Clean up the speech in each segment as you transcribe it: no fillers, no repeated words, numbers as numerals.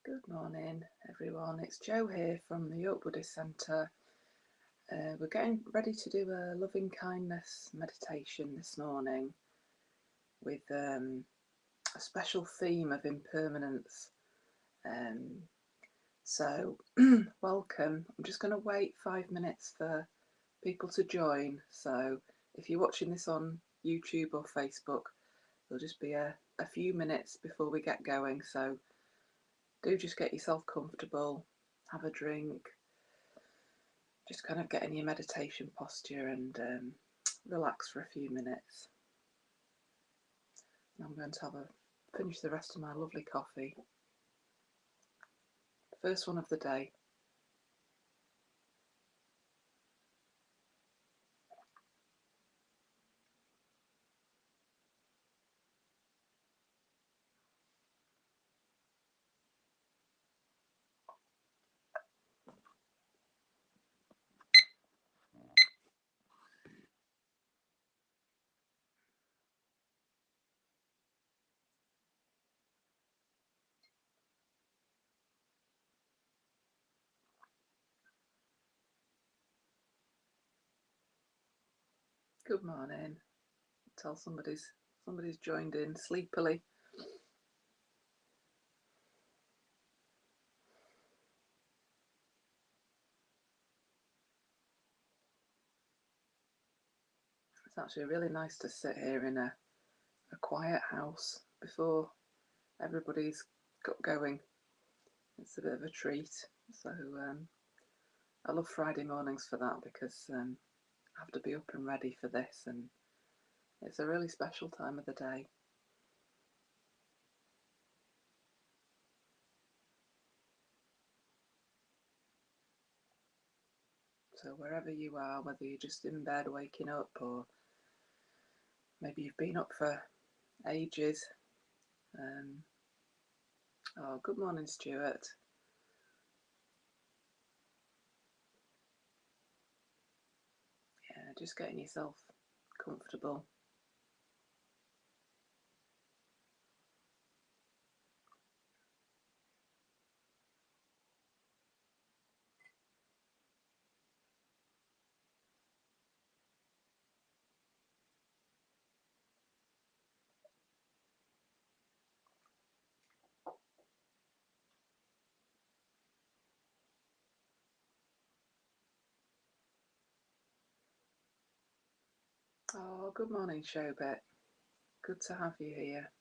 Good morning, everyone. It's Jo here from the York Buddhist Centre. We're getting ready to do a loving kindness meditation this morning with a special theme of impermanence. So, welcome. I'm just going to wait 5 minutes for people to join. So, if you're watching this on YouTube or Facebook, there'll just be a few minutes before we get going. So, do just get yourself comfortable, have a drink, just kind of get in your meditation posture and relax for a few minutes. I'm going to finish the rest of my lovely coffee. First one of the day. Good morning. Tell somebody's joined in sleepily. It's actually really nice to sit here in a quiet house before everybody's got going. It's a bit of a treat. So I love Friday mornings for that because I have to be up and ready for this, and it's a really special time of the day. So wherever you are, whether you're just in bed waking up or maybe you've been up for ages. Oh, good morning, Stuart. Yeah, just getting yourself comfortable. Oh, good morning, Shobit. Good to have you here.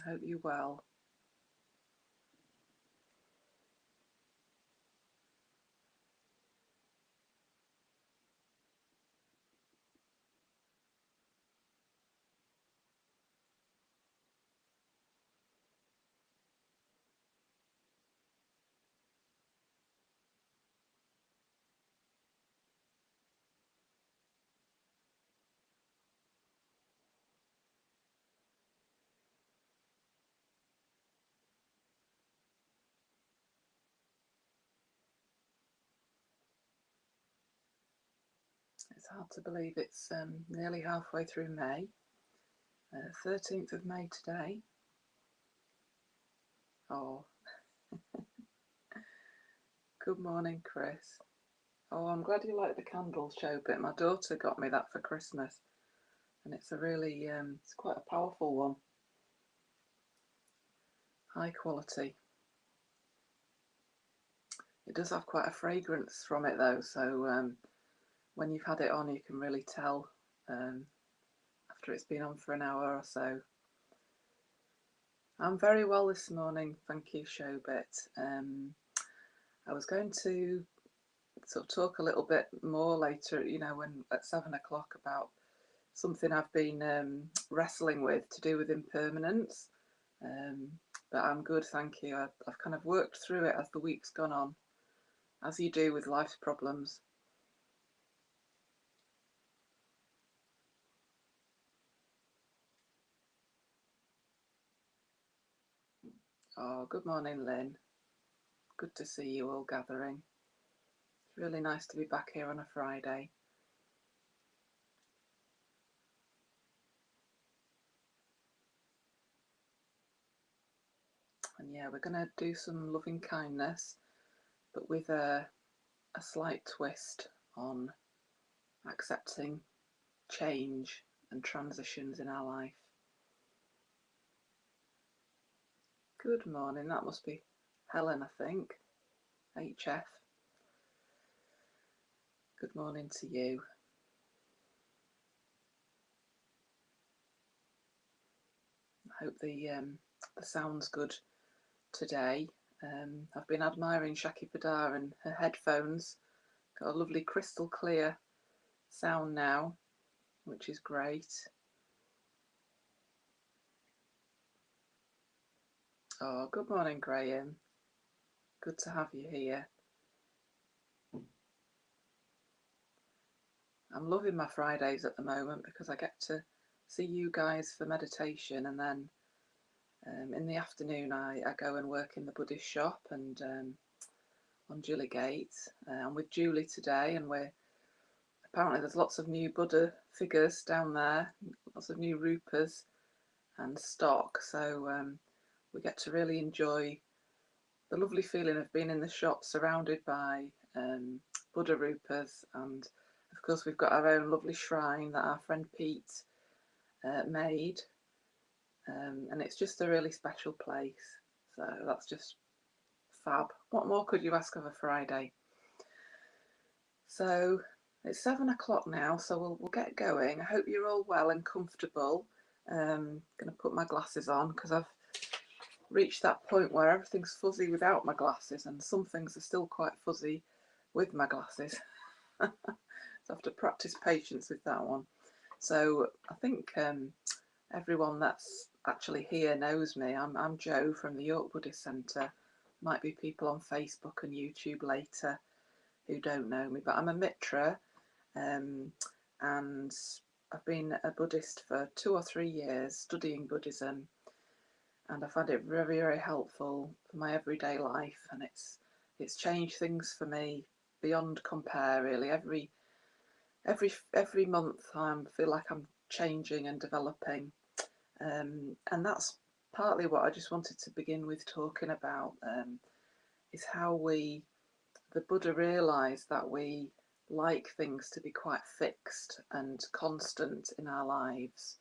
I hope you're well. It's hard to believe it's nearly halfway through May. 13th of May today. Oh, good morning, Chris. Oh, I'm glad you like the candles, Shobit. My daughter got me that for Christmas, and it's a really, it's quite a powerful one. High quality. It does have quite a fragrance from it though, so when you've had it on, you can really tell after it's been on for an hour or so. I'm very well this morning, thank you, Shobit. I was going to sort of talk a little bit more later, when at 7 o'clock about something I've been wrestling with to do with impermanence. But I'm good, thank you. I've kind of worked through it as the week's gone on, as you do with life's problems. Oh, good morning, Lynn. Good to see you all gathering. It's really nice to be back here on a Friday. And yeah, we're going to do some loving kindness, but with a slight twist on accepting change and transitions in our life. Good morning, that must be Helen, I think. HF. Good morning to you. I hope the sound's good today. I've been admiring Shaki Padar and her headphones. Got a lovely crystal clear sound now, which is great. Oh, good morning, Graham. Good to have you here. I'm loving my Fridays at the moment because I get to see you guys for meditation, and then in the afternoon I go and work in the Buddhist shop and on Julie Gate. I'm with Julie today, and apparently there's lots of new Buddha figures down there, lots of new rupas and stock, so we get to really enjoy the lovely feeling of being in the shop surrounded by Buddha rupas, and of course we've got our own lovely shrine that our friend Pete made, and it's just a really special place, so that's just fab. What more could you ask of a Friday? So it's 7 o'clock now, so we'll get going. I hope you're all well and comfortable. Going to put my glasses on because I've reached that point where everything's fuzzy without my glasses, and some things are still quite fuzzy with my glasses. So I have to practice patience with that one. So I think everyone that's actually here knows me. I'm Jo from the York Buddhist Centre. Might be people on Facebook and YouTube later who don't know me, but I'm a Mitra, and I've been a Buddhist for 2 or 3 years studying Buddhism, and I find it very, very helpful for my everyday life, and it's changed things for me beyond compare, really. Every month I feel like I'm changing and developing, and that's partly what I just wanted to begin with talking about, is how the Buddha realised that we like things to be quite fixed and constant in our lives,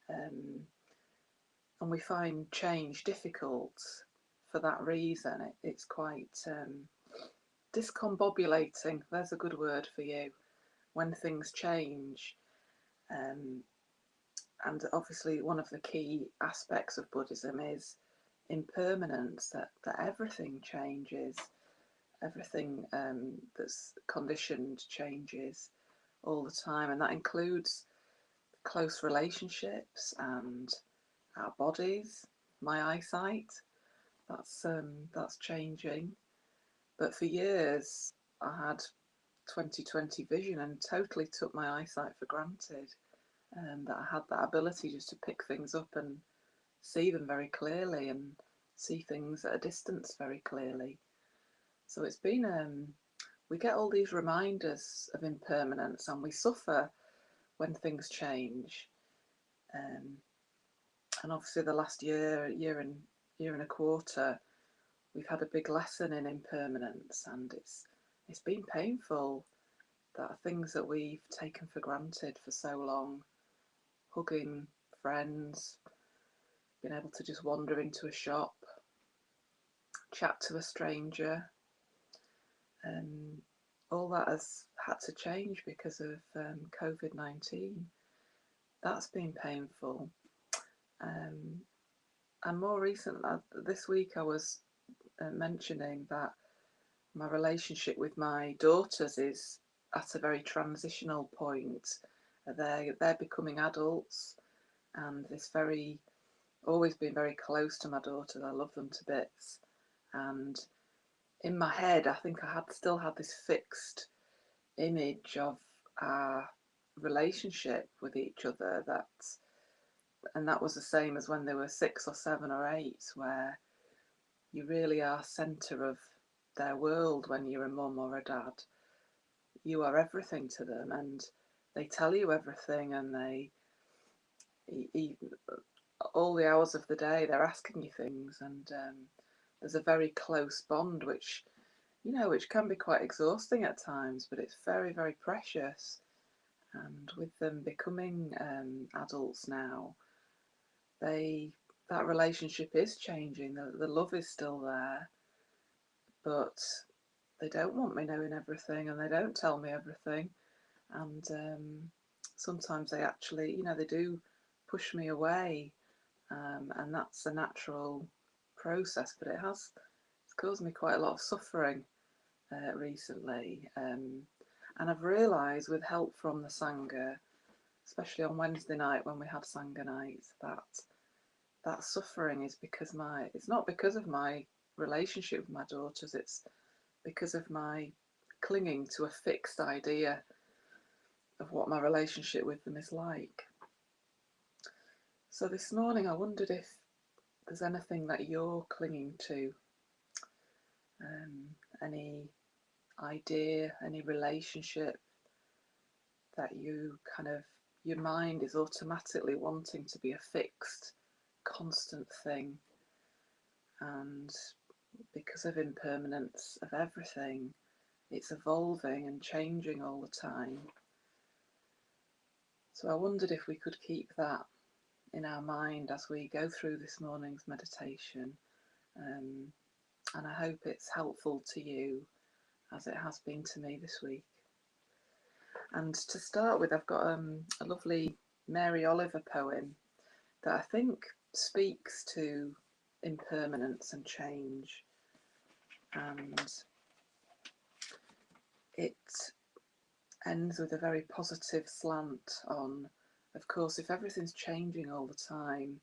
and we find change difficult for that reason. It's quite discombobulating, there's a good word for you, when things change. And obviously one of the key aspects of Buddhism is impermanence, that everything changes, everything that's conditioned changes all the time, and that includes close relationships and our bodies, my eyesight. That's changing. But for years I had 20/20 vision and totally took my eyesight for granted, that I had that ability just to pick things up and see them very clearly and see things at a distance very clearly. So it's been, we get all these reminders of impermanence, and we suffer when things change. And obviously the last year and a quarter, we've had a big lesson in impermanence, and it's been painful, that things that we've taken for granted for so long, hugging friends, being able to just wander into a shop, chat to a stranger, and all that has had to change because of COVID-19. That's been painful. And more recently, this week I was mentioning that my relationship with my daughters is at a very transitional point. They're becoming adults, and always been very close to my daughters. I love them to bits, and in my head I think I still had this fixed image of our relationship with each other, and that was the same as when they were 6 or 7 or 8, where you really are centre of their world. When you're a mum or a dad, you are everything to them, and they tell you everything, and all the hours of the day they're asking you things, and there's a very close bond, which, which can be quite exhausting at times, but it's very, very precious. And with them becoming adults now, that relationship is changing. The love is still there, but they don't want me knowing everything, and they don't tell me everything. And sometimes they actually, they do push me away, and that's a natural process. But it's caused me quite a lot of suffering recently. And I've realised, with help from the Sangha, especially on Wednesday night when we had Sangha nights, that suffering is it's not because of my relationship with my daughters, it's because of my clinging to a fixed idea of what my relationship with them is like. So this morning I wondered if there's anything that you're clinging to, any idea, any relationship that your mind is automatically wanting to be a fixed, constant thing. And because of impermanence of everything, it's evolving and changing all the time. So I wondered if we could keep that in our mind as we go through this morning's meditation. And I hope it's helpful to you, as it has been to me this week. And to start with, I've got a lovely Mary Oliver poem that I think speaks to impermanence and change. And it ends with a very positive slant on, of course, if everything's changing all the time,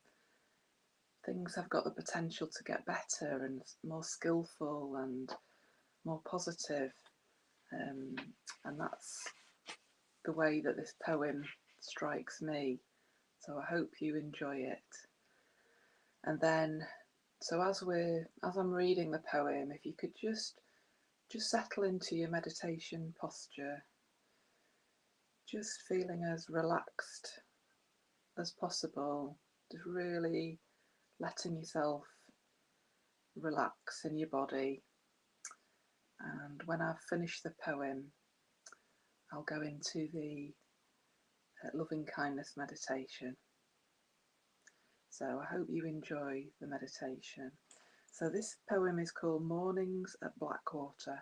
things have got the potential to get better and more skillful and more positive. And that's the way that this poem strikes me. So I hope you enjoy it. And then, so as I'm reading the poem, if you could just settle into your meditation posture, just feeling as relaxed as possible, just really letting yourself relax in your body. And when I've finished the poem, I'll go into the loving kindness meditation. So I hope you enjoy the meditation. So this poem is called Mornings at Blackwater,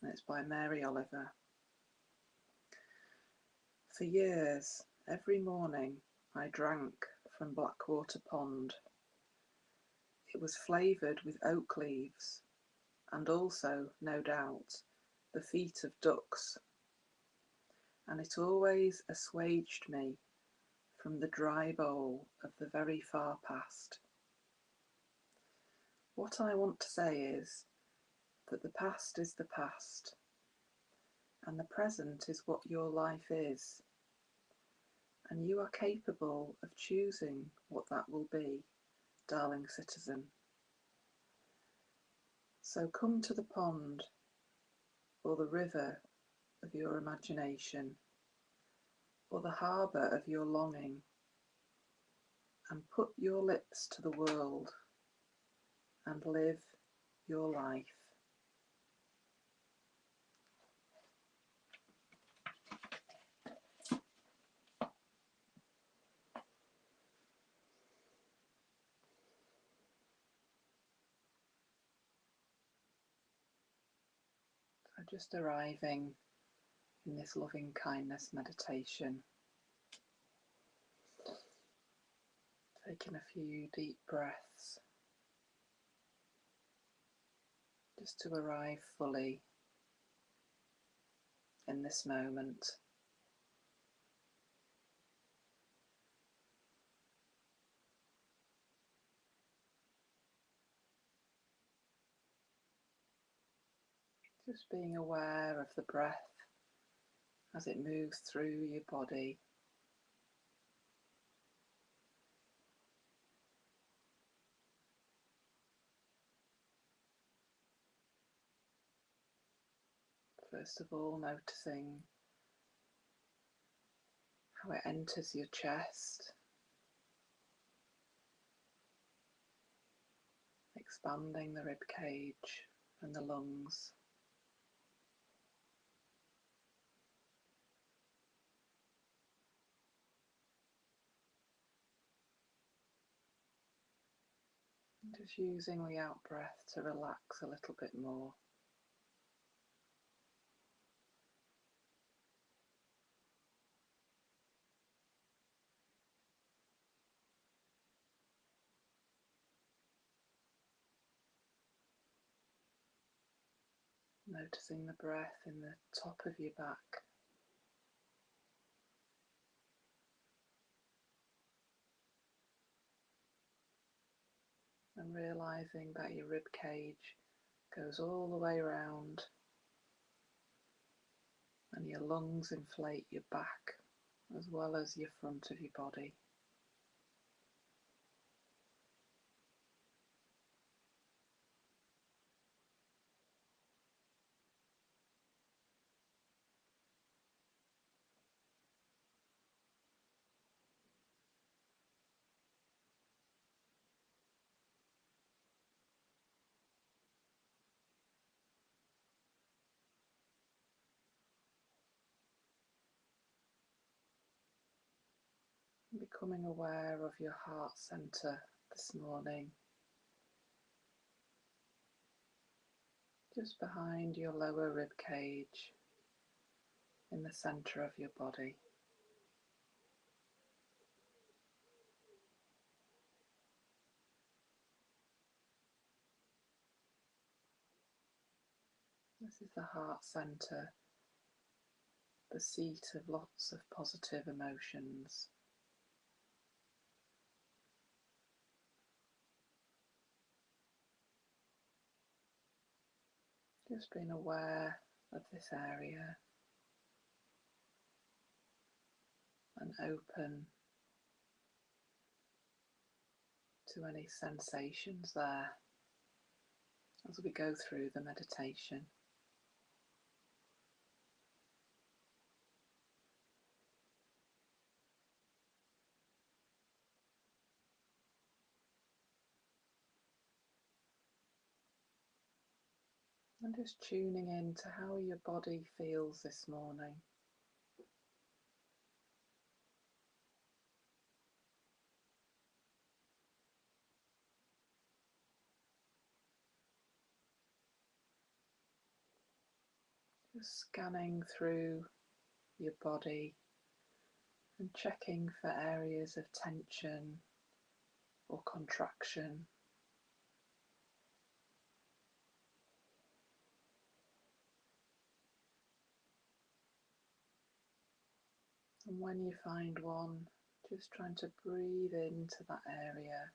and it's by Mary Oliver. For years, every morning I drank from Blackwater Pond. It was flavoured with oak leaves, and also, no doubt, the feet of ducks. And it always assuaged me from the dry bowl of the very far past. What I want to say is that the past is the past, and the present is what your life is, and you are capable of choosing what that will be, darling citizen. So come to the pond, or the river of your imagination, or the harbour of your longing, and put your lips to the world and live your life. So just arriving in this loving kindness meditation, taking a few deep breaths, just to arrive fully in this moment. Just being aware of the breath as it moves through your body. First of all, noticing how it enters your chest, expanding the rib cage and the lungs. Just using the out breath to relax a little bit more. Noticing the breath in the top of your back. And realizing that your rib cage goes all the way around and your lungs inflate your back as well as your front of your body. Becoming aware of your heart center this morning, just behind your lower rib cage in the center of your body. This is the heart center, the seat of lots of positive emotions. Just being aware of this area and open to any sensations there as we go through the meditation. And just tuning in to how your body feels this morning. Just scanning through your body and checking for areas of tension or contraction. And when you find one, just trying to breathe into that area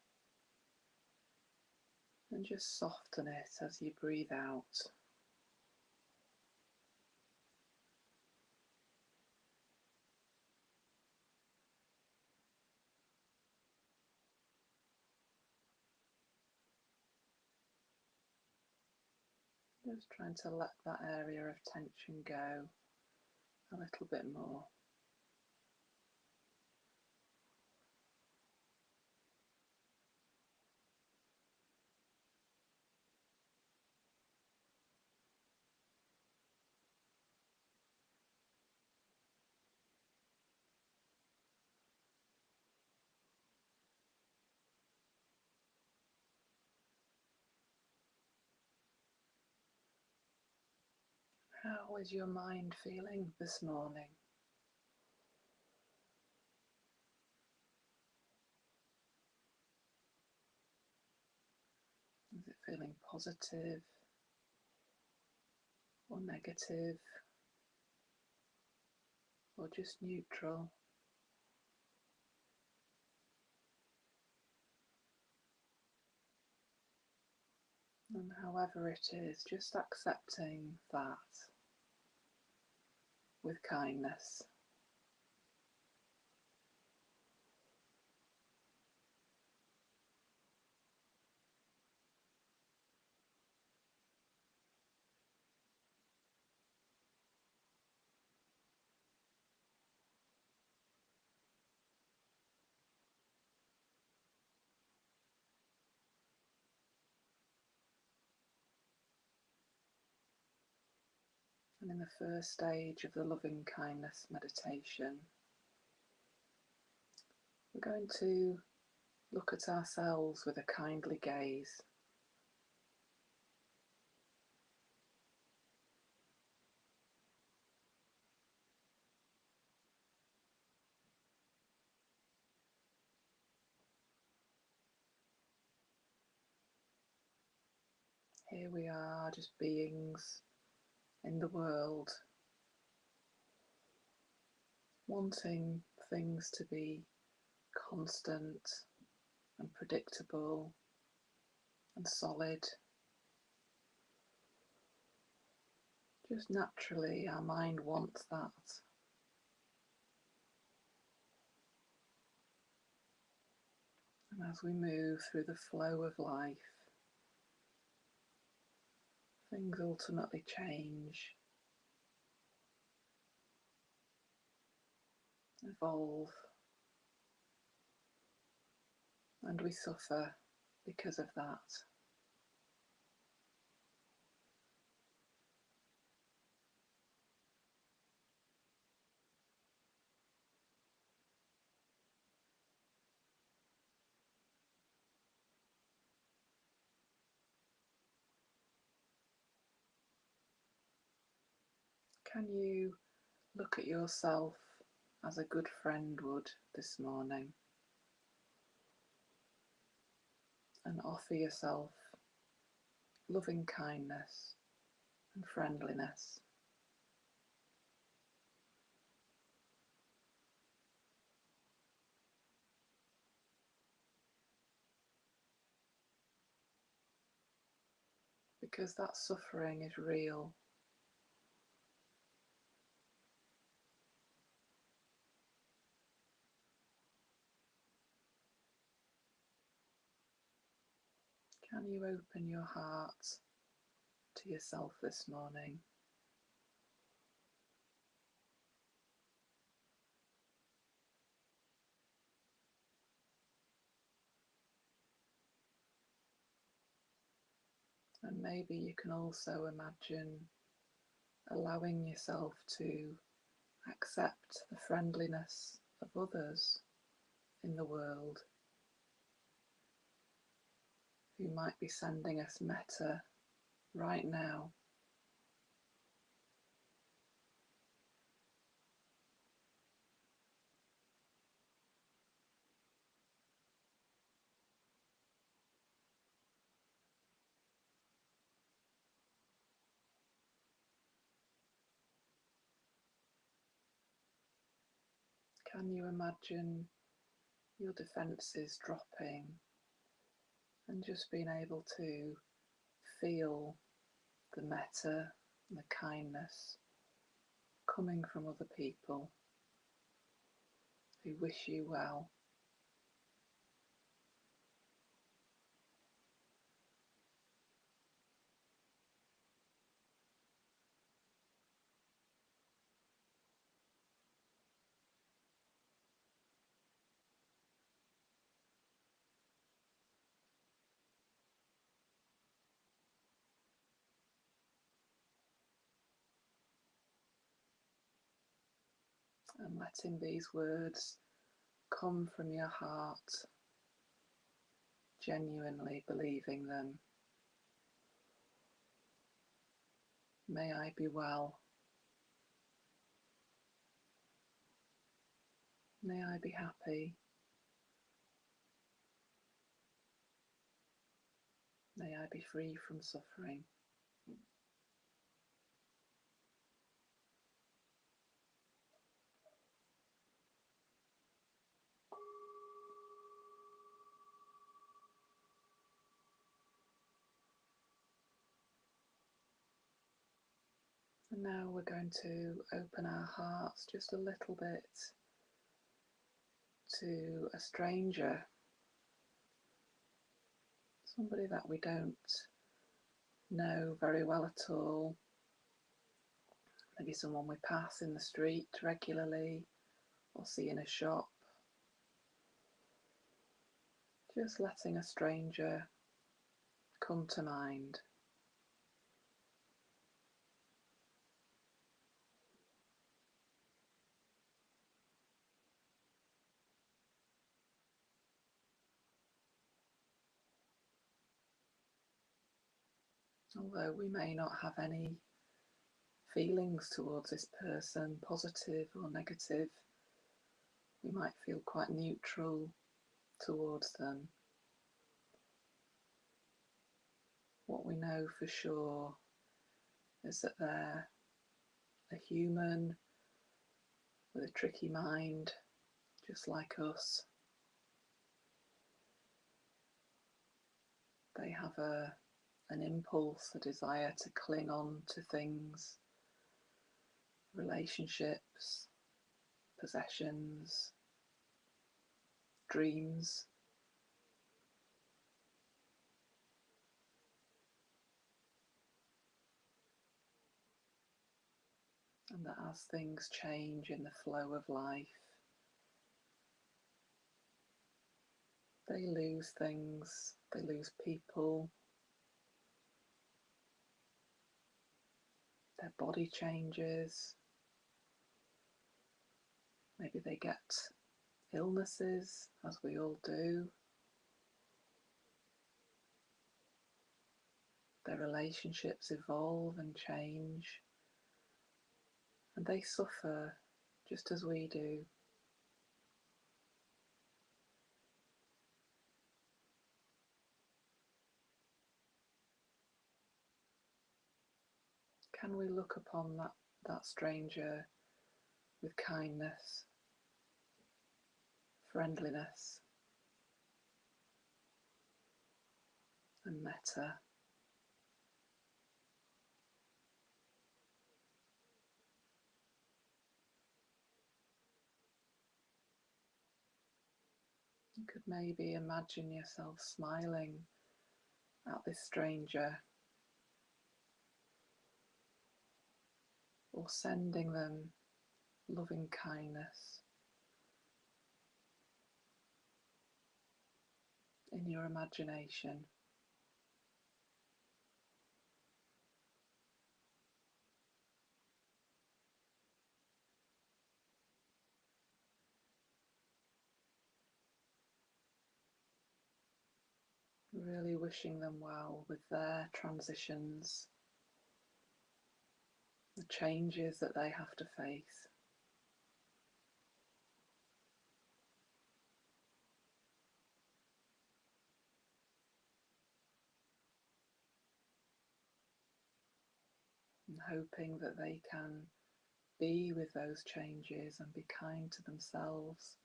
and just soften it as you breathe out. Just trying to let that area of tension go a little bit more. How is your mind feeling this morning? Is it feeling positive or negative or just neutral? And however it is, just accepting that with kindness. And in the first stage of the loving kindness meditation, we're going to look at ourselves with a kindly gaze. Here we are, just beings in the world, wanting things to be constant and predictable and solid. Just naturally, our mind wants that. And as we move through the flow of life, things ultimately change, evolve, and we suffer because of that. Can you look at yourself as a good friend would this morning and offer yourself loving kindness and friendliness? Because that suffering is real. Can you open your heart to yourself this morning? And maybe you can also imagine allowing yourself to accept the friendliness of others in the world who might be sending us metta right now. Can you imagine your defences dropping and just being able to feel the metta and the kindness coming from other people who wish you well? And letting these words come from your heart, genuinely believing them. May I be well. May I be happy. May I be free from suffering. And now we're going to open our hearts just a little bit to a stranger, somebody that we don't know very well at all, maybe someone we pass in the street regularly or see in a shop. Just letting a stranger come to mind. Although we may not have any feelings towards this person, positive or negative, we might feel quite neutral towards them. What we know for sure is that they're a human with a tricky mind, just like us. They have an impulse, a desire to cling on to things, relationships, possessions, dreams. And that as things change in the flow of life, they lose things, they lose people, their body changes, maybe they get illnesses, as we all do, their relationships evolve and change, and they suffer just as we do. Can we look upon that stranger with kindness, friendliness, and metta? You could maybe imagine yourself smiling at this stranger, or sending them loving kindness in your imagination. Really wishing them well with their transitions, the changes that they have to face. And hoping that they can be with those changes and be kind to themselves.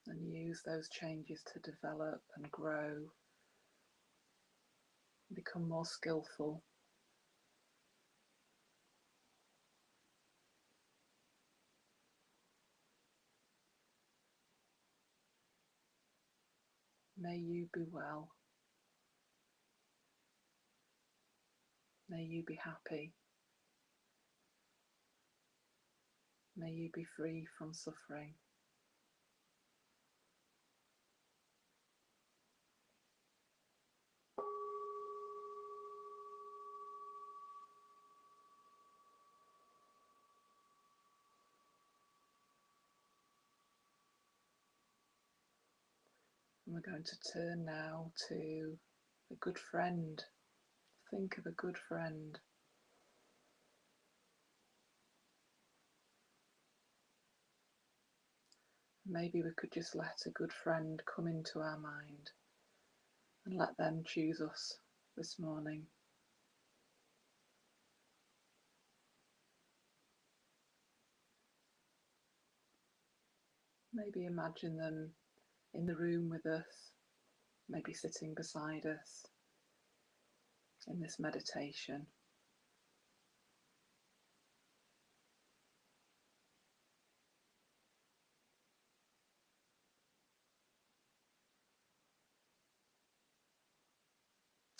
And use those changes to develop and grow, and become more skillful. May you be well. May you be happy. May you be free from suffering. And we're going to turn now to a good friend. Think of a good friend. Maybe we could just let a good friend come into our mind and let them choose us this morning. Maybe imagine them in the room with us, maybe sitting beside us in this meditation.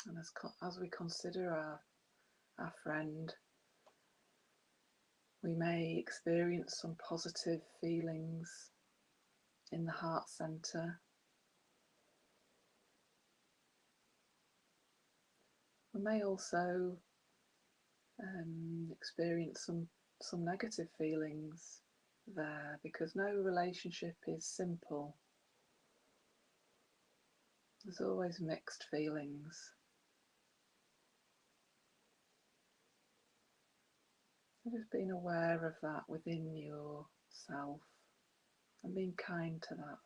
And as we consider our friend, we may experience some positive feelings in the heart center. We may also experience some negative feelings there, because no relationship is simple. There's always mixed feelings. So just being aware of that within yourself and being kind to that.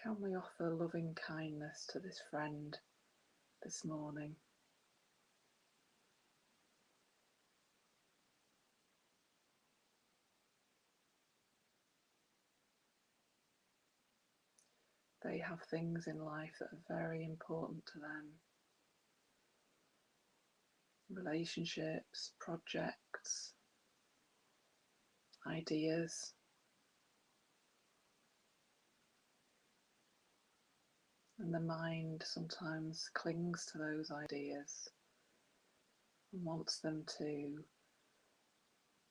Can we offer loving kindness to this friend this morning? They have things in life that are very important to them. Relationships, projects, ideas. And the mind sometimes clings to those ideas and wants them to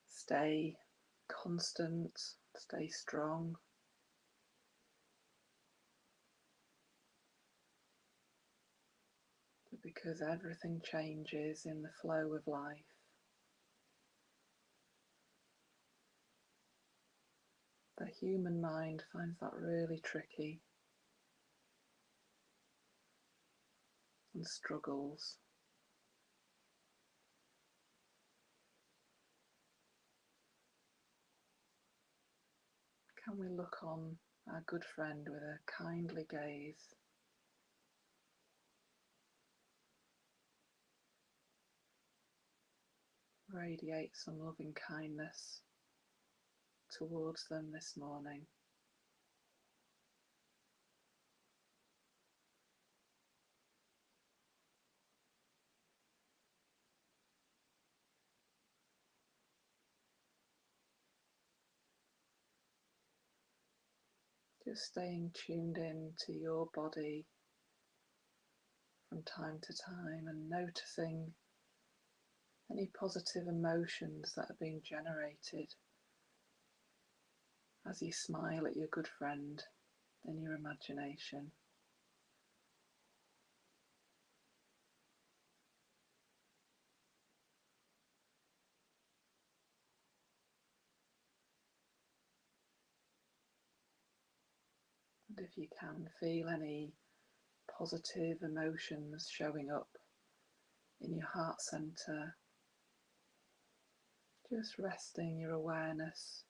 stay constant, stay strong. But because everything changes in the flow of life, the human mind finds that really tricky and struggles. Can we look on our good friend with a kindly gaze? Radiate some loving kindness towards them this morning. Just staying tuned in to your body from time to time and noticing any positive emotions that are being generated as you smile at your good friend in your imagination. And if you can, feel any positive emotions showing up in your heart center, just resting your awareness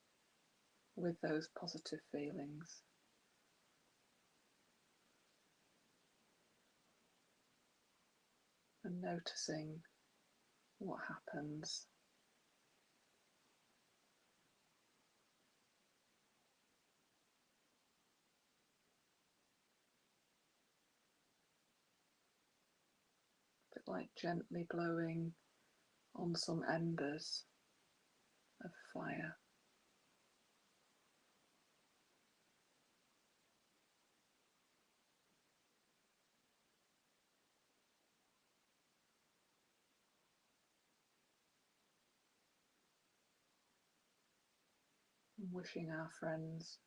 with those positive feelings. And noticing what happens. A bit like gently blowing on some embers of fire. And wishing our friends,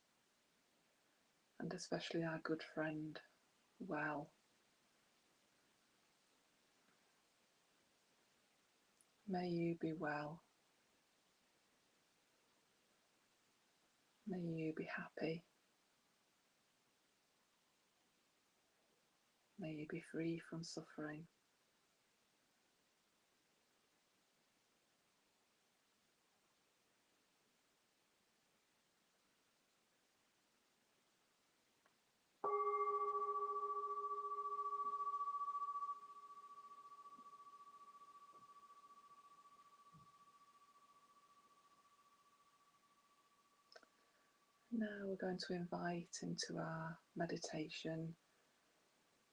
and especially our good friend, well. May you be well. May you be happy. May you be free from suffering. Now we're going to invite into our meditation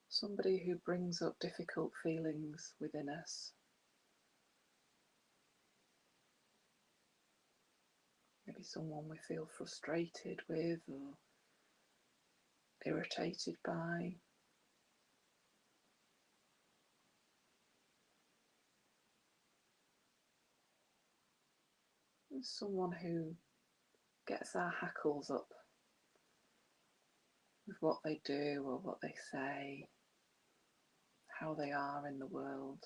somebody who brings up difficult feelings within us. Maybe someone we feel frustrated with or irritated by. And someone who gets our hackles up with what they do or what they say, how they are in the world.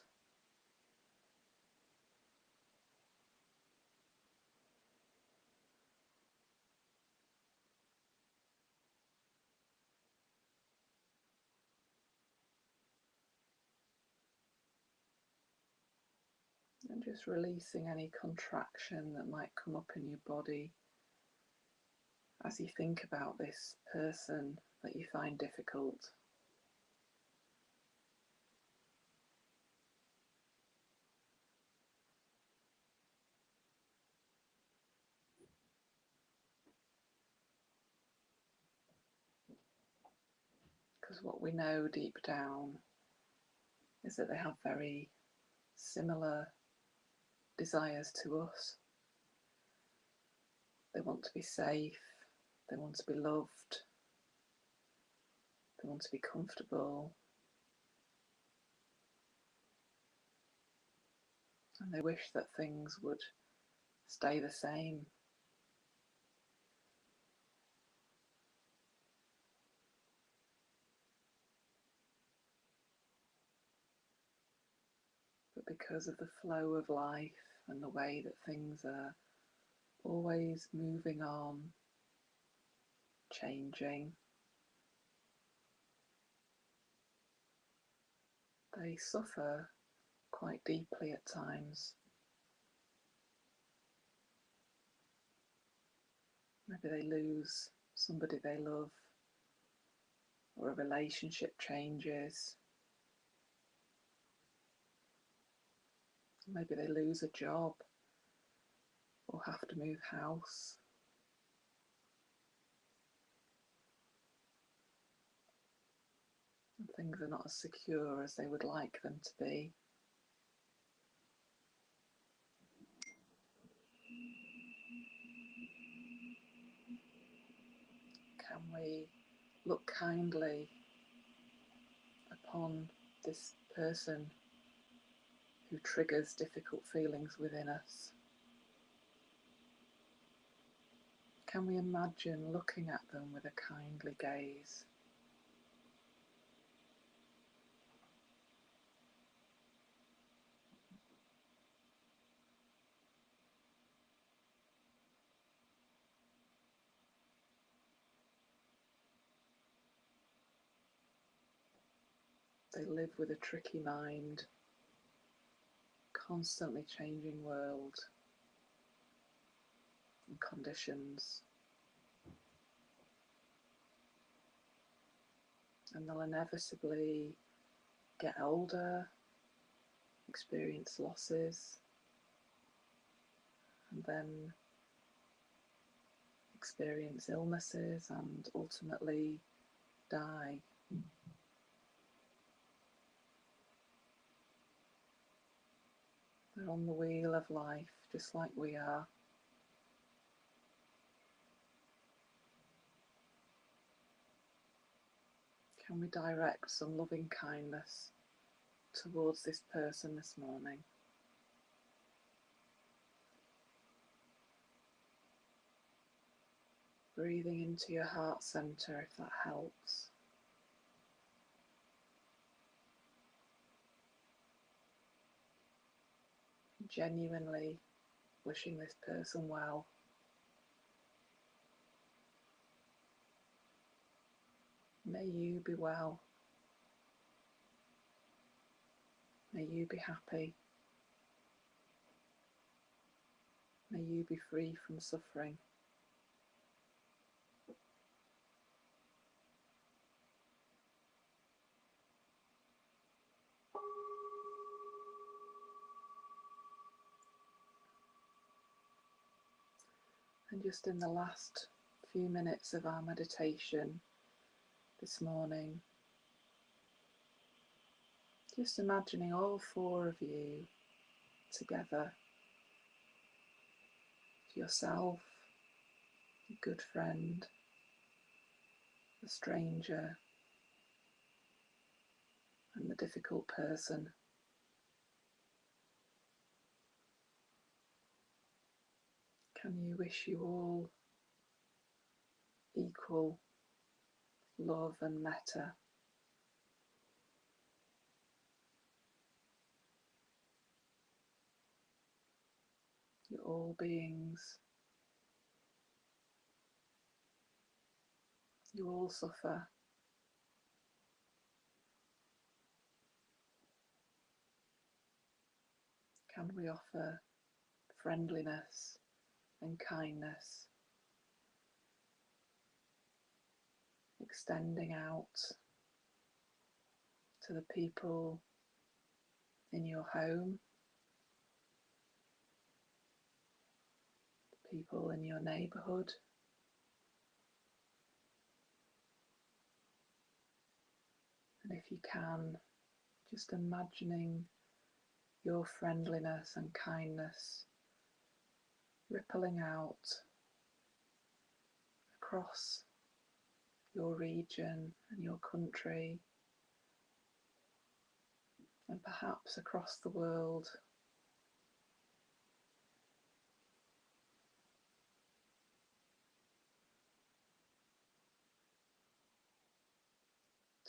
Just releasing any contraction that might come up in your body as you think about this person that you find difficult. Because what we know deep down is that they have very similar desires to us. They want to be safe, they want to be loved, they want to be comfortable, and they wish that things would stay the same. But because of the flow of life and the way that things are always moving on, changing, they suffer quite deeply at times. Maybe they lose somebody they love, or a relationship changes. Maybe they lose a job or have to move house. And things are not as secure as they would like them to be. Can we look kindly upon this person who triggers difficult feelings within us? Can we imagine looking at them with a kindly gaze? They live with a tricky mind, constantly changing world and conditions. And they'll inevitably get older, experience losses, and then experience illnesses and ultimately die. They're on the wheel of life just like we are. Can we direct some loving kindness towards this person this morning? Breathing into your heart centre if that helps. Genuinely wishing this person well. May you be well. May you be happy. May you be free from suffering. And just in the last few minutes of our meditation this morning, just imagining all four of you together. Yourself, a good friend, a stranger, and the difficult person. Can you wish you all equal love and metta? You're all beings. You all suffer. can we offer friendliness and kindness, extending out to the people in your home, the people in your neighbourhood, and if you can, just imagining your friendliness and kindness rippling out across your region and your country, and perhaps across the world.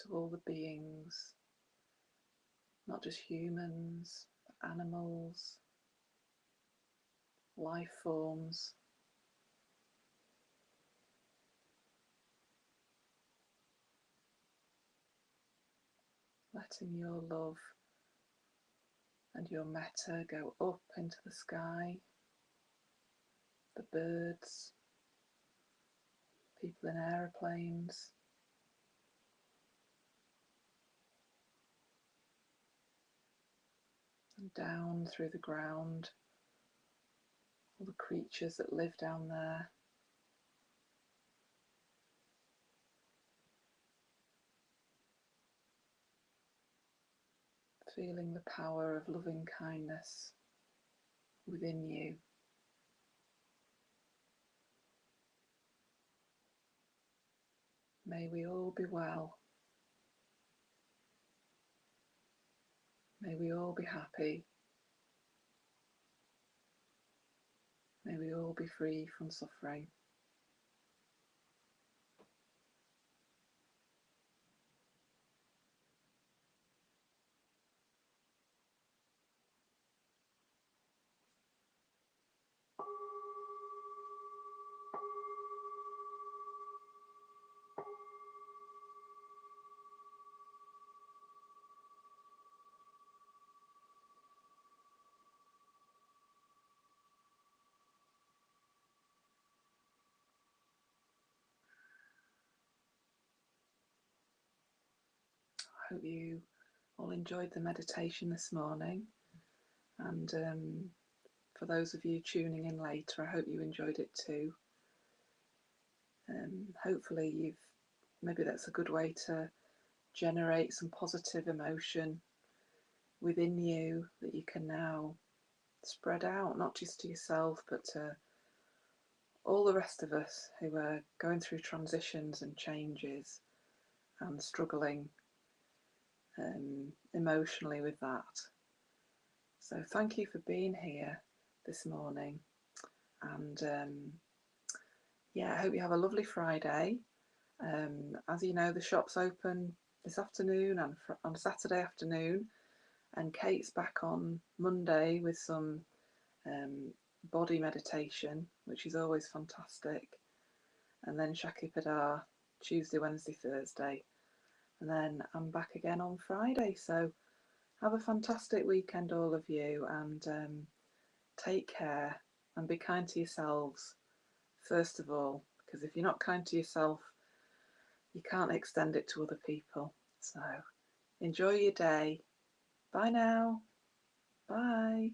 To all the beings, not just humans, but animals, life forms. Letting your love and your metta go up into the sky, the birds, people in aeroplanes, and down through the ground, all the creatures that live down there. Feeling the power of loving kindness within you. May we all be well. May we all be happy. May we all be free from suffering. I hope you all enjoyed the meditation this morning, and for those of you tuning in later, I hope you enjoyed it too. Hopefully maybe that's a good way to generate some positive emotion within you that you can now spread out, not just to yourself, but to all the rest of us who are going through transitions and changes and struggling emotionally with that. So thank you for being here this morning, and I hope you have a lovely Friday. As you know, the shop's open this afternoon and on Saturday afternoon, and Kate's back on Monday with some body meditation, which is always fantastic, and then Shakipada Tuesday, Wednesday, Thursday, and then I'm back again on Friday. So have a fantastic weekend, all of you, and take care and be kind to yourselves first of all, because if you're not kind to yourself, you can't extend it to other people. So enjoy your day. Bye now. Bye.